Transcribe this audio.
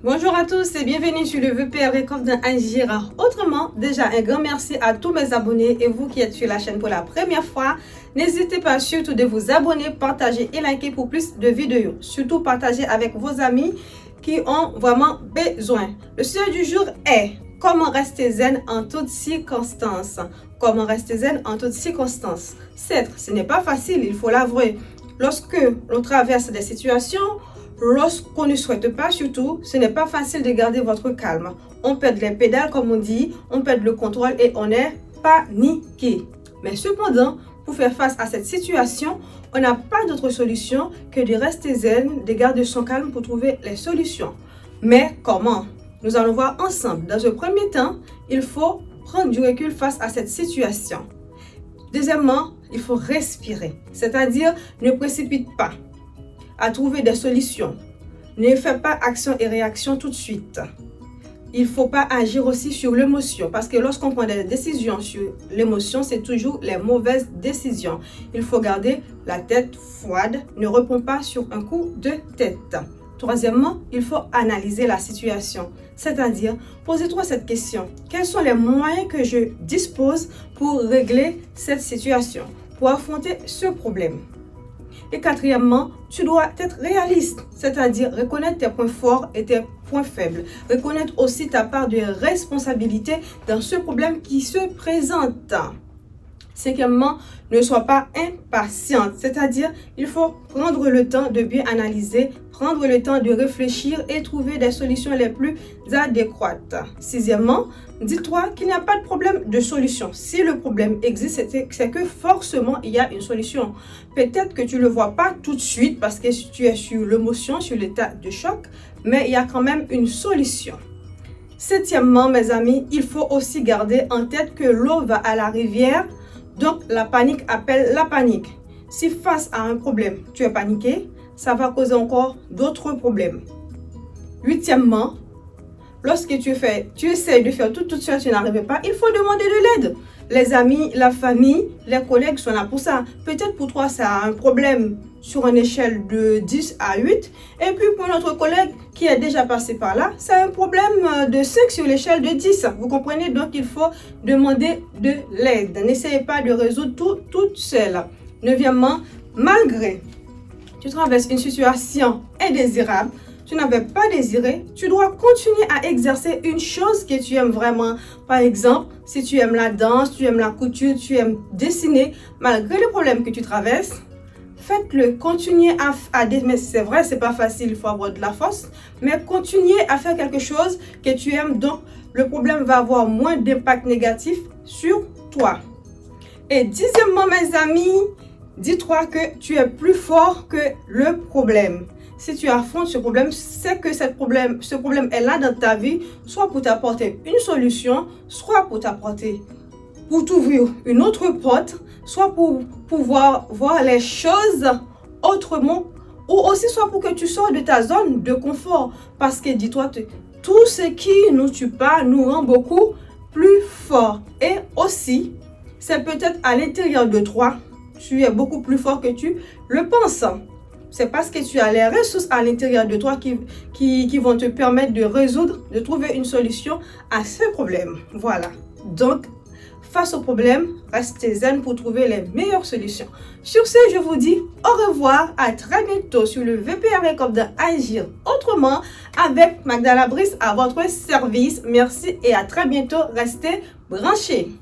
Bonjour à tous et bienvenue sur le VPR Record d'Agir autrement. Déjà, un grand merci à tous mes abonnés et vous qui êtes sur la chaîne pour la première fois. N'hésitez pas surtout de vous abonner, partager et liker pour plus de vidéos. Surtout partager avec vos amis qui ont vraiment besoin. Le sujet du jour est comment rester zen en toutes circonstances. Comment rester zen en toutes circonstances. Certes, ce n'est pas facile, il faut l'avouer. Lorsque l'on traverse des situations, lorsqu'on ne souhaite pas, surtout, ce n'est pas facile de garder votre calme. On perd les pédales, comme on dit, on perd le contrôle et on est paniqué. Mais cependant, pour faire face à cette situation, on n'a pas d'autre solution que de rester zen, de garder son calme pour trouver les solutions. Mais comment? Nous allons voir ensemble. Dans un premier temps, il faut prendre du recul face à cette situation. Deuxièmement, il faut respirer, c'est-à-dire ne précipite pas à trouver des solutions. Ne fais pas action et réaction tout de suite. Il ne faut pas agir aussi sur l'émotion parce que lorsqu'on prend des décisions sur l'émotion, c'est toujours les mauvaises décisions. Il faut garder la tête froide, ne réponds pas sur un coup de tête. Troisièmement, il faut analyser la situation, c'est-à-dire posez-toi cette question. Quels sont les moyens que je dispose pour régler cette situation, pour affronter ce problème? Et quatrièmement, tu dois être réaliste, c'est-à-dire reconnaître tes points forts et tes points faibles. Reconnaître aussi ta part de responsabilité dans ce problème qui se présente. Cinquièmement, ne sois pas impatiente, c'est-à-dire il faut prendre le temps de bien analyser, prendre le temps de réfléchir et trouver des solutions les plus adéquates. Sixièmement, dis-toi qu'il n'y a pas de problème de solution. Si le problème existe, c'est que forcément il y a une solution. Peut-être que tu ne le vois pas tout de suite parce que tu es sur l'émotion, sur l'état de choc, mais il y a quand même une solution. Septièmement, mes amis, il faut aussi garder en tête que l'eau va à la rivière. Donc, la panique appelle la panique. Si face à un problème, tu es paniqué, ça va causer encore d'autres problèmes. Huitièmement, lorsque tu essaies de faire tout seul, tu n'arrives pas, il faut demander de l'aide. Les amis, la famille, les collègues sont là pour ça. Peut-être pour toi, ça a un problème sur une échelle de 10 à 8. Et puis pour notre collègue qui est déjà passé par là, c'est un problème de 5 sur l'échelle de 10. Vous comprenez? Donc, il faut demander de l'aide. N'essayez pas de résoudre tout toute seule. Neuvièmement, malgré tu traverses une situation indésirable, tu n'avais pas désiré, tu dois continuer à exercer une chose que tu aimes vraiment. Par exemple, si tu aimes la danse, tu aimes la couture, tu aimes dessiner, malgré les problèmes que tu traverses, faites-le. Continuez mais c'est vrai, c'est pas facile, il faut avoir de la force, mais continuez à faire quelque chose que tu aimes, donc le problème va avoir moins d'impact négatif sur toi. Et dixièmement, mes amis, dis-toi que tu es plus fort que le problème. Si tu affrontes ce problème, c'est que ce problème est là dans ta vie, soit pour t'apporter une solution, soit pour t'ouvrir une autre porte, soit pour pouvoir voir les choses autrement, ou aussi soit pour que tu sors de ta zone de confort. Parce que dis-toi, tout ce qui ne nous tue pas nous rend beaucoup plus fort. Et aussi, c'est peut-être à l'intérieur de toi, tu es beaucoup plus fort que tu le penses. C'est parce que tu as les ressources à l'intérieur de toi qui vont te permettre de résoudre, de trouver une solution à ce problème. Voilà. Donc, face au problème, restez zen pour trouver les meilleures solutions. Sur ce, je vous dis au revoir, à très bientôt sur le VPR Record d'Agir autrement avec Magdala Brice à votre service. Merci et à très bientôt. Restez branchés.